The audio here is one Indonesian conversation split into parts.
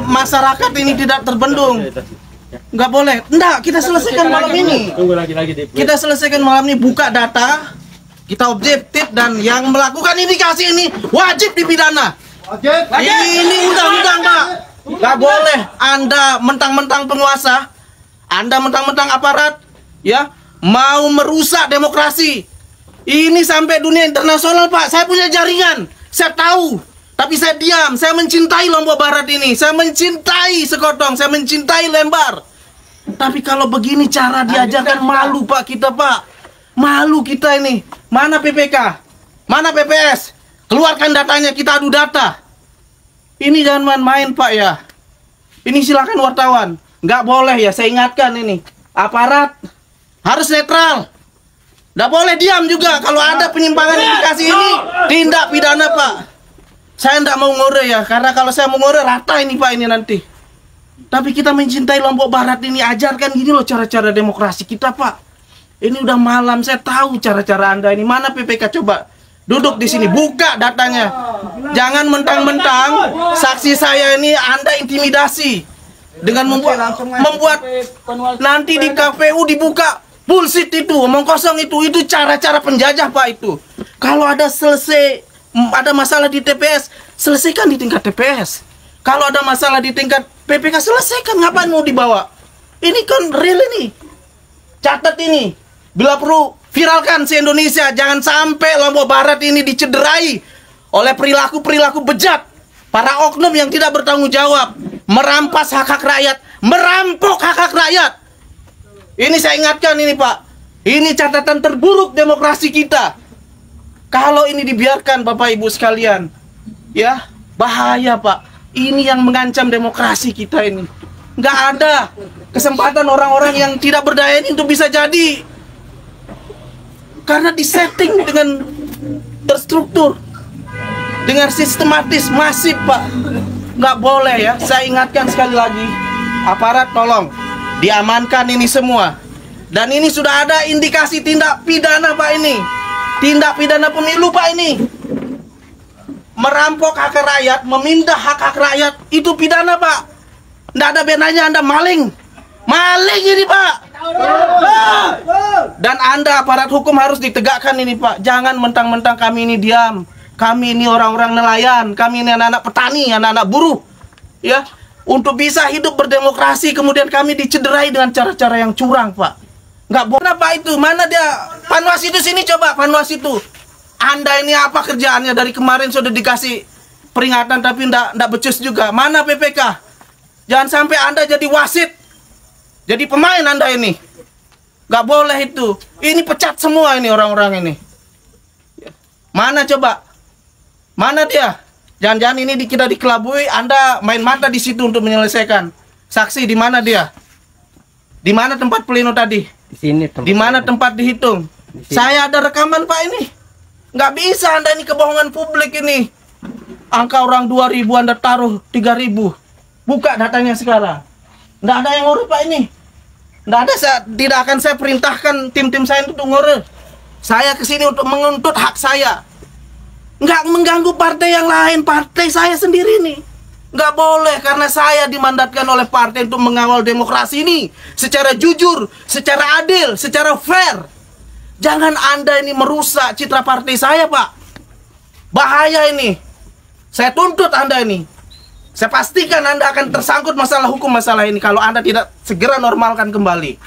masyarakat ini tidak terbendung. Nggak boleh. Nggak, kita selesaikan malam ini. Kita selesaikan malam ini, buka data, kita objektif, dan yang melakukan indikasi ini wajib dipidana. Ini undang-undang, Pak. Nggak boleh Anda mentang-mentang penguasa, Anda mentang-mentang aparat, ya, mau merusak demokrasi. Ini sampai dunia internasional, Pak. Saya punya jaringan, saya tahu. Tapi saya diam, saya mencintai Lombok Barat ini. Saya mencintai Sekotong, saya mencintai Lembar. Tapi kalau begini cara diajarkan, malu Pak kita, Pak. Malu kita ini. Mana PPK? Mana PPS? Keluarkan datanya, kita adu data. Ini jangan main-main, Pak, ya. Ini silakan wartawan. Nggak boleh ya, saya ingatkan ini. Aparat harus netral. Nggak boleh diam juga. Kalau ada penyimpangan indikasi ini, tindak pidana, Pak. Saya nggak mau ngore ya, karena kalau saya mau ngore rata ini, Pak, ini nanti. Tapi kita mencintai Lombok Barat ini, ajarkan gini loh cara-cara demokrasi kita, Pak. Ini udah malam, saya tahu cara-cara Anda ini. Mana PPK, coba duduk di sini, buka datanya. Jangan mentang-mentang saksi saya ini Anda intimidasi dengan membuat nanti di KPU dibuka. Bullshit itu, omong kosong itu cara-cara penjajah, Pak, itu. Kalau ada masalah di TPS, selesaikan di tingkat TPS. Kalau ada masalah di tingkat PPK, selesaikan. Ngapain mau dibawa? Ini kan real ini. Catat ini. Bila perlu, viralkan se-Indonesia. Jangan sampai Lombok Barat ini dicederai oleh perilaku-perilaku bejat. Para oknum yang tidak bertanggung jawab. Merampas hak-hak rakyat. Merampok hak-hak rakyat. Ini saya ingatkan ini, Pak. Ini catatan terburuk demokrasi kita. Kalau ini dibiarkan, Bapak Ibu sekalian, ya, bahaya, Pak. Ini yang mengancam demokrasi kita ini. Nggak ada kesempatan orang-orang yang tidak berdaya ini untuk bisa jadi. Karena disetting dengan terstruktur, dengan sistematis, masif, Pak. Nggak boleh ya. Saya ingatkan sekali lagi, aparat tolong diamankan ini semua. Dan ini sudah ada indikasi tindak pidana, Pak, ini. Tindak pidana pemilu, Pak, ini. Merampok hak rakyat, memindah hak-hak rakyat, itu pidana, Pak. Nggak ada bedanya Anda maling. Maling ini, Pak. Dan Anda aparat hukum harus ditegakkan ini, Pak. Jangan mentang-mentang kami ini diam. Kami ini orang-orang nelayan, kami ini anak-anak petani, anak-anak buruh. Ya, untuk bisa hidup berdemokrasi, kemudian kami dicederai dengan cara-cara yang curang, Pak. Nggak boleh, Pak, itu. Mana dia? Panwas itu sini, coba. Panwas itu. Anda ini apa kerjaannya? Dari kemarin sudah dikasih peringatan, tapi nggak becus juga. Mana PPK? Jangan sampai Anda jadi wasit. Jadi pemain Anda ini. Nggak boleh itu. Ini pecat semua ini orang-orang ini. Mana coba? Mana dia? Jangan-jangan ini kita dikelabui, Anda main mata di situ untuk menyelesaikan. Saksi di mana dia? Di mana tempat pleno tadi? Di sini. Di mana tempat dihitung? Saya ada rekaman, Pak, ini. Nggak bisa Anda ini kebohongan publik ini. Angka orang 2000 Anda taruh 3000. Buka datanya sekarang. Nggak ada yang ngurus, Pak, ini. Nggak ada, tidak akan saya perintahkan tim-tim saya untuk ngurus. Saya kesini untuk menuntut hak saya. Nggak mengganggu partai yang lain, partai saya sendiri nih. Nggak boleh, karena saya dimandatkan oleh partai untuk mengawal demokrasi ini secara jujur, secara adil, secara fair. Jangan Anda ini merusak citra partai saya, Pak. Bahaya ini. Saya tuntut Anda ini. Saya pastikan Anda akan tersangkut masalah hukum masalah ini kalau Anda tidak segera normalkan kembali.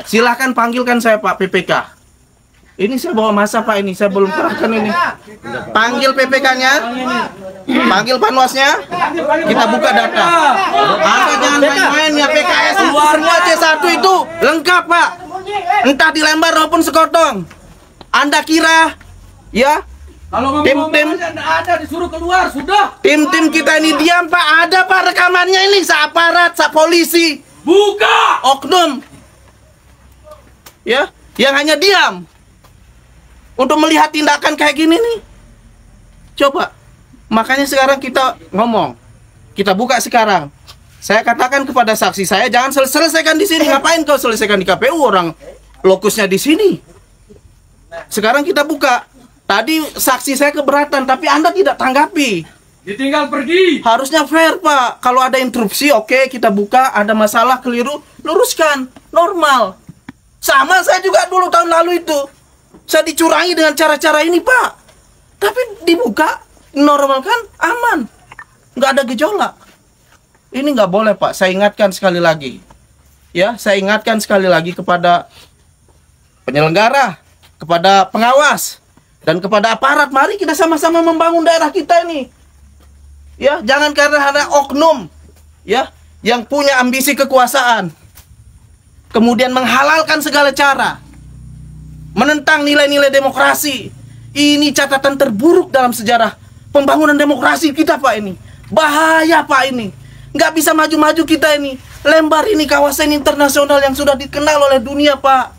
Silahkan panggilkan saya, Pak, PPK. Ini saya bawa masa, Pak, ini. Saya belum kerahkan ini. Panggil PPK-nya. Panggil panwasnya. Kita buka data. Anda jangan main-main ya, PKS. Semua C1 itu lengkap, Pak. Entah di Lembar maupun Sekotong. Anda kira, ya, tim-tim ada disuruh keluar, sudah. Tim-tim kita ini diam, Pak. Ada, Pak, rekamannya ini. Aparat, polisi. Buka! Oknum. Ya, yang hanya diam untuk melihat tindakan kayak gini nih. Coba. Makanya sekarang kita ngomong. Kita buka sekarang. Saya katakan kepada saksi saya, jangan selesaikan di sini. Ngapain kau selesaikan di KPU? Orang lokusnya di sini. Sekarang kita buka. Tadi saksi saya keberatan, tapi Anda tidak tanggapi. Ditinggal pergi. Harusnya fair, Pak. Kalau ada interupsi, oke, kita buka. Ada masalah keliru, luruskan. Normal. Sama saya juga dulu tahun lalu itu. Saya dicurangi dengan cara-cara ini, Pak. Tapi dibuka, normalkan, aman. Nggak ada gejolak. Ini nggak boleh, Pak. Saya ingatkan sekali lagi. Ya, saya ingatkan sekali lagi kepada penyelenggara, kepada pengawas, dan kepada aparat. Mari kita sama-sama membangun daerah kita ini. Ya, jangan karena ada oknum ya yang punya ambisi kekuasaan kemudian menghalalkan segala cara, menentang nilai-nilai demokrasi. Ini catatan terburuk dalam sejarah pembangunan demokrasi kita, Pak. Ini bahaya, Pak. Ini nggak bisa maju-maju kita ini. Lembar ini kawasan internasional yang sudah dikenal oleh dunia, Pak.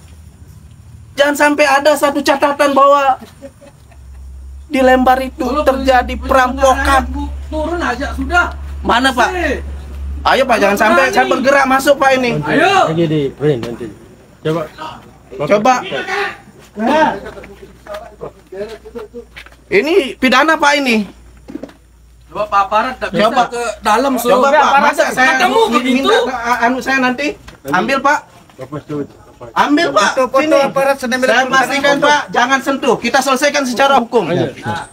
Jangan sampai ada satu catatan bahwa di Lembar itu terjadi perampokan. Turun aja sudah. Mana, Pak? Ayo, Pak, jangan sampai saya bergerak masuk, Pak, ini. Ayo. Lagi di print nanti. Coba. Ini pidana, Pak, ini. Coba Pak aparat tak bisa Coba. ke dalam Coba, Pak, masa saya ketemu begitu. minta saya nanti ambil, Pak. Ambil, Pak. Sini. Saya pastikan, Pak, jangan sentuh. Kita selesaikan secara hukum.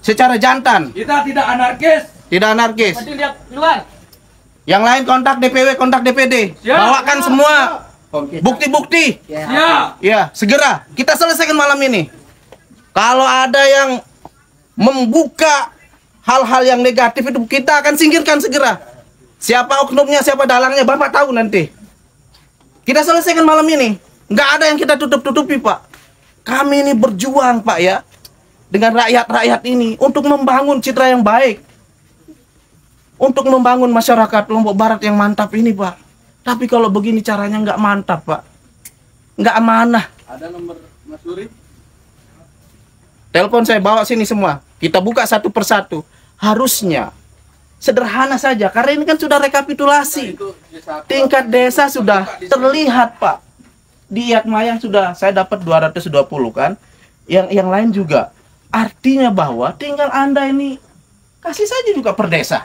Secara jantan. Kita tidak anarkis. Tidak anarkis. Nanti lihat keluar. Yang lain kontak DPW, kontak DPD. Siap. Bawakan semua bukti-bukti. Ya. Ya, segera. Kita selesaikan malam ini. Kalau ada yang membuka hal-hal yang negatif itu, kita akan singkirkan segera. Siapa oknumnya, siapa dalangnya, Bapak tahu nanti. Kita selesaikan malam ini. Nggak ada yang kita tutup-tutupi, Pak. Kami ini berjuang, Pak, ya, dengan rakyat-rakyat ini untuk membangun citra yang baik. Untuk membangun masyarakat Lombok Barat yang mantap ini, Pak. Tapi kalau begini caranya nggak mantap, Pak. Nggak amanah. Ada nomor Mas Suri? Telepon saya bawa sini semua. Kita buka satu persatu. Harusnya sederhana saja. Karena ini kan sudah rekapitulasi. Tingkat desa sudah terlihat, Pak. Di Iatmayang sudah saya dapat 220 kan. Yang lain juga. Artinya bahwa tinggal Anda ini kasih saja juga per desa.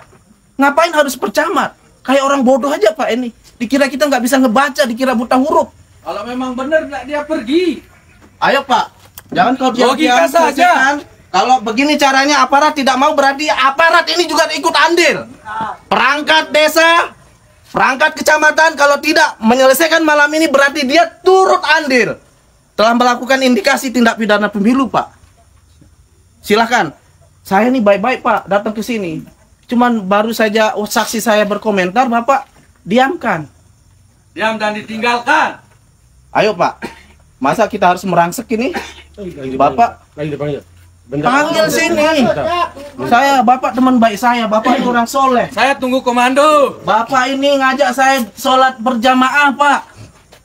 Ngapain harus per camat? Kayak orang bodoh aja, Pak, ini. Dikira kita nggak bisa ngebaca, dikira buta huruf. Kalau memang benar dia pergi. Ayo, Pak. Jangan kau Logika saja. Kalau begini caranya aparat tidak mau, berarti aparat ini juga ikut andil. Perangkat desa, perangkat kecamatan kalau tidak menyelesaikan malam ini berarti dia turut andil. Telah melakukan indikasi tindak pidana pemilu, Pak. Silahkan. Saya ini baik-baik, Pak, datang ke sini. Cuman baru saja saksi saya berkomentar, Bapak diamkan. Diam dan ditinggalkan. Ayo, Pak. Masa kita harus merangsek ini? Bapak Lagi dipanggil. panggil sini. Saya, Bapak teman baik saya. Bapak ini orang soleh. Saya tunggu komando. Bapak ini ngajak saya sholat berjamaah, Pak.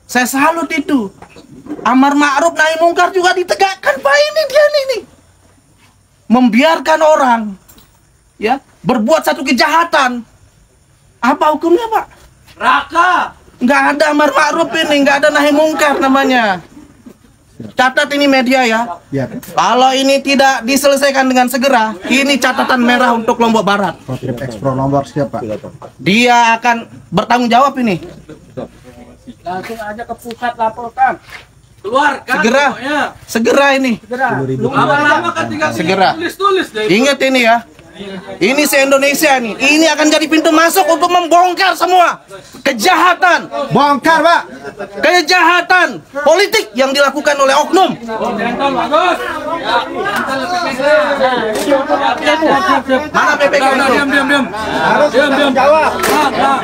Saya salut itu. Amar ma'ruf nahi mungkar juga ditegakkan, Pak. Ini dia ini. Membiarkan orang ya berbuat satu kejahatan. Apa hukumnya, Pak? Raka. Nggak ada amar ma'ruf ini, nggak ada nahi mungkar namanya. Catat ini media ya. Kalau ini tidak diselesaikan dengan segera, ini catatan merah untuk Lombok Barat. Ekspro nomor siapa? Dia akan bertanggung jawab ini. Langsung aja ke pusat laporkan. Keluarkan Segera. pokoknya. Segera ini. Lama-lama kan tinggal Segera. tulis-tulis deh. Ingat ini ya. Ini se-Indonesia nih. Ini akan jadi pintu masuk untuk membongkar semua kejahatan. Bongkar, Pak. Kejahatan politik yang dilakukan oleh oknum. Oh, jentol bagus. Mana PPK itu? Diam. Harus bertanggung jawab.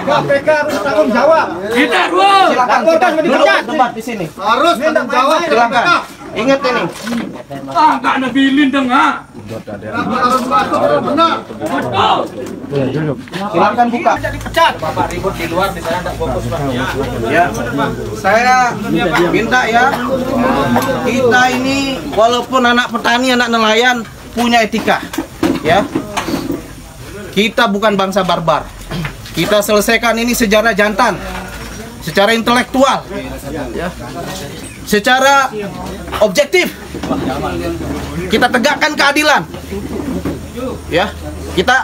KPK harus bertanggung jawab. Kita dulu. Silakan kita duduk debat di sini. Harus bertanggung jawab. Silakan. Ingat ini. Nggak ada bilin dong, ha. Harus masuk, benar. Betul. Silakan buka. Bapak ribut di luar di sana enggak fokus, Pak. Ya. Saya minta ya. Kita ini walaupun anak petani, anak nelayan punya etika. Ya. Kita bukan bangsa barbar. Kita selesaikan ini secara jantan. Secara intelektual. Ya. Secara objektif. Kita tegakkan keadilan. Ya. Kita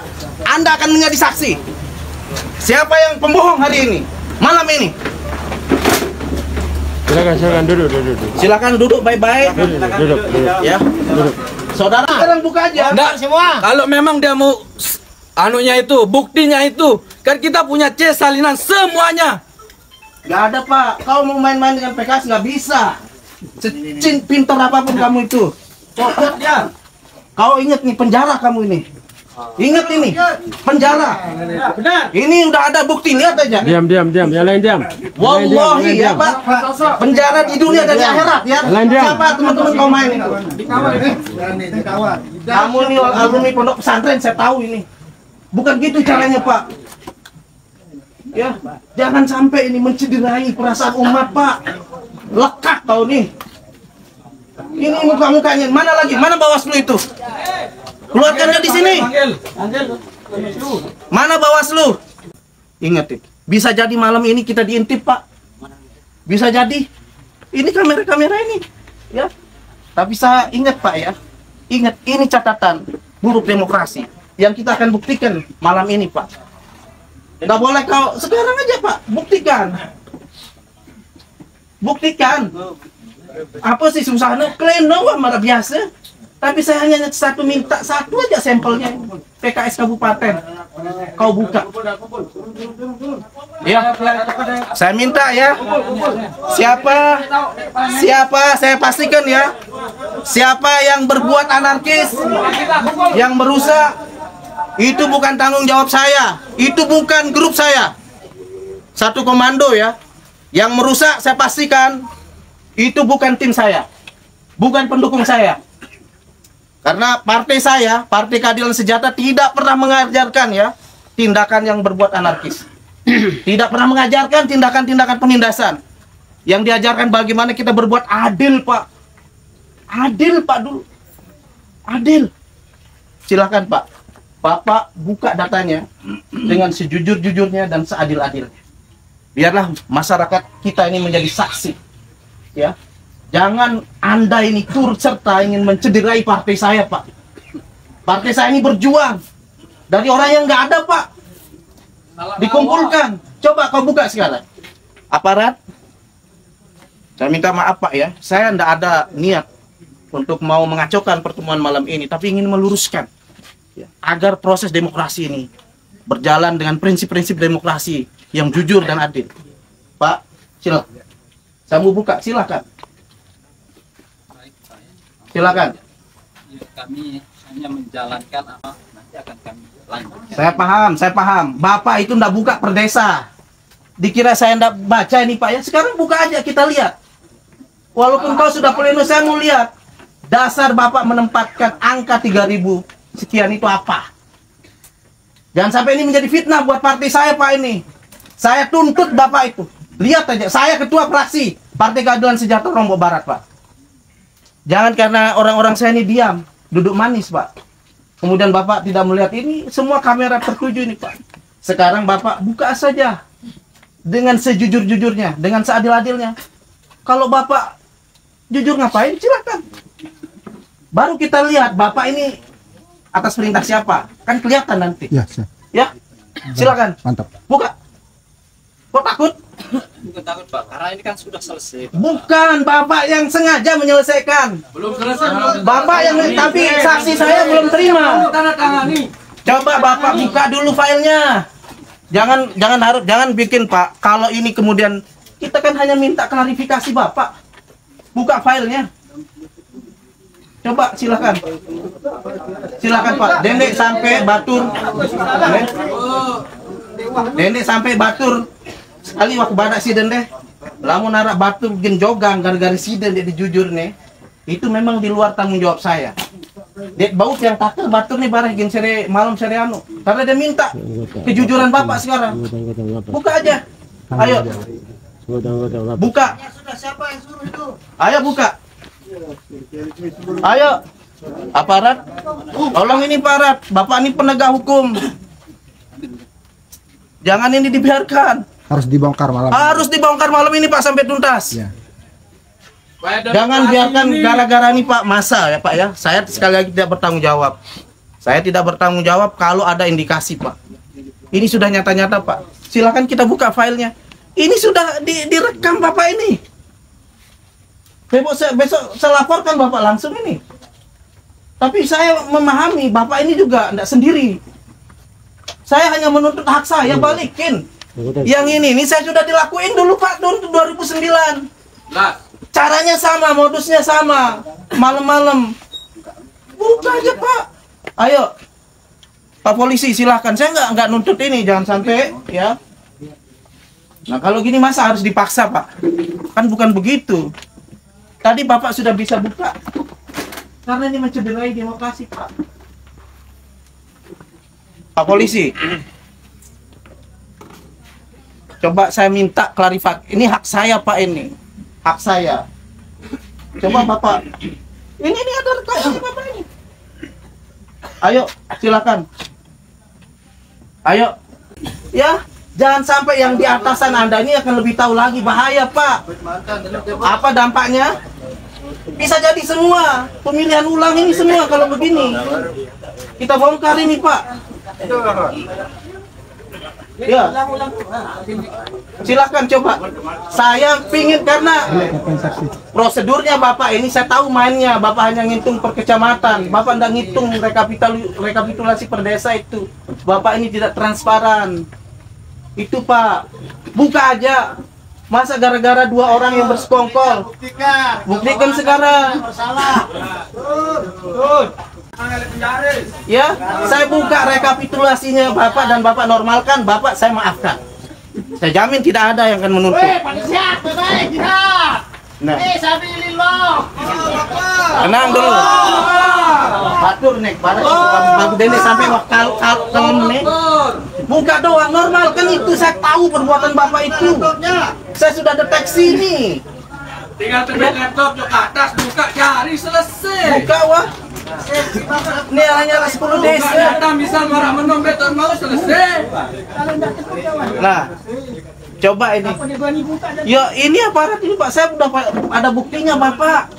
Anda akan menjadi saksi. Siapa yang pembohong hari ini? Malam ini. Silakan duduk. Silakan duduk baik-baik. Duduk. Ya. Duduk. Saudara sekarang buka aja. Enggak semua. Kalau memang dia mau anunya itu, buktinya itu, kan kita punya C salinan semuanya. Gak ada Pak. Kau mau main-main dengan PKS nggak bisa. Pintar apapun kamu itu. Copot dia. Kau ingat nih penjara kamu ini. Ingat ini penjara. Benar. Ini udah ada bukti, lihat aja. Diam. Yang lain diam. Wallahi ya Pak. Penjara di dunia dan di akhirat ya. Siapa teman-teman kau main itu? Kamu nih alumni pondok pesantren, saya tahu ini. Bukan gitu caranya Pak. Ya, jangan sampai ini mencederai perasaan umat Pak. Lekat kau nih. Ini muka-mukanya. Mana lagi? Mana Bawaslu itu? Keluarkan dia di sini. Mana Bawaslu? Ingat itu. Bisa jadi malam ini kita diintip Pak. Bisa jadi. Ini kamera-kamera ini. Ya. Tapi saya ingat Pak ya. Ingat ini catatan buruk demokrasi yang kita akan buktikan malam ini Pak. Nggak boleh kau sekarang aja Pak. Buktikan. Apa sih susahnya? Kalian wah marah biasa. Tapi saya hanya minta satu aja sampelnya. PKS Kabupaten. Kau buka. Ya. Saya minta ya. Siapa saya pastikan ya. Siapa yang berbuat anarkis, yang merusak, itu bukan tanggung jawab saya. Itu bukan grup saya. Satu komando ya. Yang merusak saya pastikan itu bukan tim saya. Bukan pendukung saya. Karena partai saya, Partai Keadilan Sejahtera tidak pernah mengajarkan ya tindakan yang berbuat anarkis. Tidak pernah mengajarkan tindakan-tindakan penindasan. Yang diajarkan bagaimana kita berbuat adil, Pak. Adil, Pak dulu. Adil. Silakan, Pak. Bapak buka datanya dengan sejujur-jujurnya dan seadil-adilnya. Biarlah masyarakat kita ini menjadi saksi. Ya. Jangan Anda ini turut serta ingin mencederai partai saya, Pak. Partai saya ini berjuang dari orang yang nggak ada, Pak. Dikumpulkan. Coba kau buka sekarang. Aparat. Saya minta maaf, Pak ya. Saya nggak ada niat untuk mau mengacaukan pertemuan malam ini, tapi ingin meluruskan ya, agar proses demokrasi ini berjalan dengan prinsip-prinsip demokrasi yang jujur dan adil. Pak, silakan. Saya mau buka, silakan. Silakan. Kami hanya menjalankan apa nanti akan kami lanjut. Saya paham. Bapak itu ndak buka per desa. Dikira saya ndak baca ini Pak ya. Sekarang buka aja kita lihat. Walaupun kau sudah pleno, saya mau lihat dasar Bapak menempatkan angka 3.000 sekian itu apa. Jangan sampai ini menjadi fitnah buat partai saya Pak ini. Saya tuntut Bapak itu. Lihat aja, saya ketua fraksi Partai Keadilan Sejahtera Lombok Barat Pak. Jangan karena orang-orang saya ini diam, duduk manis Pak. Kemudian Bapak tidak melihat ini, semua kamera tertuju ini Pak. Sekarang Bapak buka saja dengan sejujur-jujurnya, dengan seadil-adilnya. Kalau Bapak jujur ngapain, silakan. Baru kita lihat Bapak ini atas perintah siapa, kan kelihatan nanti. Ya, ya, silakan. Mantap. Buka. Kok takut? Bukan takut Pak, karena ini kan sudah selesai. Bukan, Bapak yang sengaja menyelesaikan. Belum selesai. Bapak yang, tapi saksi saya belum terima. Tanda tangani. Coba Bapak buka dulu filenya. Jangan bikin Pak. Kalau ini kemudian kita kan hanya minta klarifikasi Bapak. Buka filenya. Coba silakan. Silakan Pak. Dendek sampai Batur. Dendek sampai Batur. Sekali waktu badak siden deh. Lamun narak Batur bikin jogang gara-gara siden dia dijujur nih. Itu memang di luar tanggung jawab saya. Dek baut yang takut Batur nih barang gin sere malam sere anu. Karena dia minta kejujuran Bapak sekarang. Buka aja. Ayo. Buka. Siapa yang suruh itu? Ayo buka. Ayo. Aparat. Tolong ini aparat. Bapak ini penegak hukum. Jangan ini dibiarkan. Harus dibongkar malam. Harus dibongkar malam ini Pak sampai tuntas. Ya. Jangan biarkan gara-gara ini Pak masa ya Pak ya. Saya sekali lagi tidak bertanggung jawab. Saya tidak bertanggung jawab kalau ada indikasi, Pak. Ini sudah nyata-nyata, Pak. Silakan kita buka filenya. Ini sudah direkam Bapak ini. Besok saya laporkan Bapak langsung ini. Tapi saya memahami Bapak ini juga tidak sendiri. Saya hanya menuntut hak saya, balikin. Yang ini saya sudah dilakuin dulu, Pak, 2009. Caranya sama, modusnya sama. Malam-malam. Buka aja, Pak. Ayo, Pak Polisi, silahkan. Saya nggak nuntut ini, jangan sampai ya. Nah, kalau gini masa harus dipaksa, Pak? Kan bukan begitu. Tadi Bapak sudah bisa buka. Karena ini mencederai demokrasi, Pak. Pak Polisi, coba saya minta klarifikasi. Ini hak saya, Pak, ini. Hak saya. Coba Bapak. Ini ada rekaman Bapak ini. Ayo, silakan. Ayo. Ya, jangan sampai yang di atasan Anda ini akan lebih tahu lagi. Bahaya, Pak. Apa dampaknya? Bisa jadi semua pemilihan ulang ini semua kalau begini. Kita bongkar ini, Pak. Ya. Silakan coba. Saya pingin karena prosedurnya Bapak ini saya tahu mainnya. Bapak hanya ngitung per kecamatan. Bapak tidak ngitung rekapitulasi per desa itu. Bapak ini tidak transparan. Itu, Pak. Buka aja. Masa gara-gara 2 orang yang bersekongkol? Buktikan sekarang. Ya, saya buka rekapitulasinya Bapak dan Bapak normalkan, Bapak saya maafkan. Saya jamin tidak ada yang akan menuntut. Nah, tenang dulu. Batur nek, baru dene sampai wakal nek. Buka doang, normalkan itu. Saya tahu perbuatan Bapak itu. Saya sudah deteksi ini. Tinggal terbit laptop ke atas, buka, cari, selesai. Buka, wah. Ini hanya 10 desa. Datang bisa marah menung beton mau selesai. Nah, coba ini. Ya ini aparat ini, Pak. Saya udah ada buktinya, Bapak.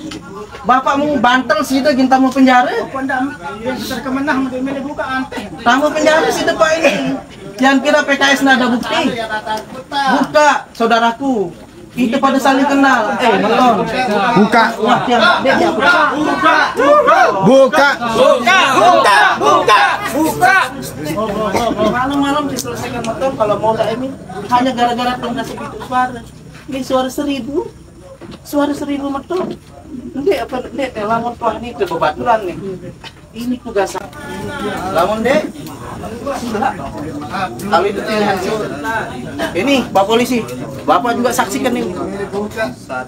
Bapak mau bantel sih itu kita mau penjara. Tamu penjara sih Pak ini. Jangan kira PKS nggak ada bukti. Buka, saudaraku. Itu pada saling kenal. Melon. Buka. Buka. Malam-malam diselesaikan motor kalau mau ini hanya gara-gara tengah segitu suara. Ini suara 1000. Suara 1000 motor. Ndek apa ndek lamun tuan ini kebaturan nih. Ini tugas. Lamun Dek. Kalau itu pilihan. Ini Pak Polisi. Bapak juga saksikan ini.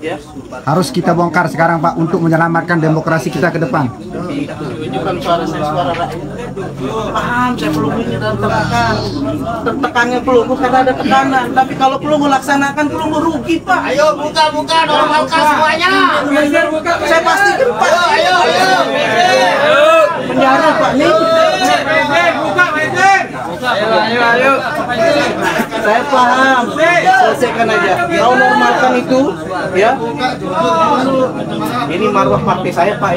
Ya. Harus kita bongkar sekarang, Pak, untuk menyelamatkan demokrasi kita ke depan. Itu bukan suara saya, suara rakyat. Paham, saya peluru ini dalam tekanan. Tertekannya peluru karena ada tekanan. Tapi kalau peluru laksanakan, peluru rugi, Pak. Ayo buka, normalkan semuanya. Saya pastikan, Pak. Ayo. Penjara, Pak. Nih. Ayo. Saya paham. Selesaikan aja. Mau normalkan itu, ya. Ini marwah partai saya, Pak.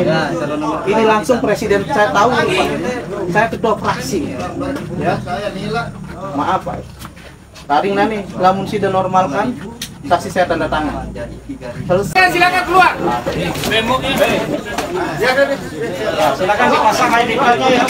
Ini langsung presiden saya tahu, Pak. Saya ketua fraksi, ya. Maaf, Pak. Taring nani, lamun sudah normalkan, saksi saya tanda tangan. Selesai. Silakan keluar. Silakan dipasang ID-nya ya.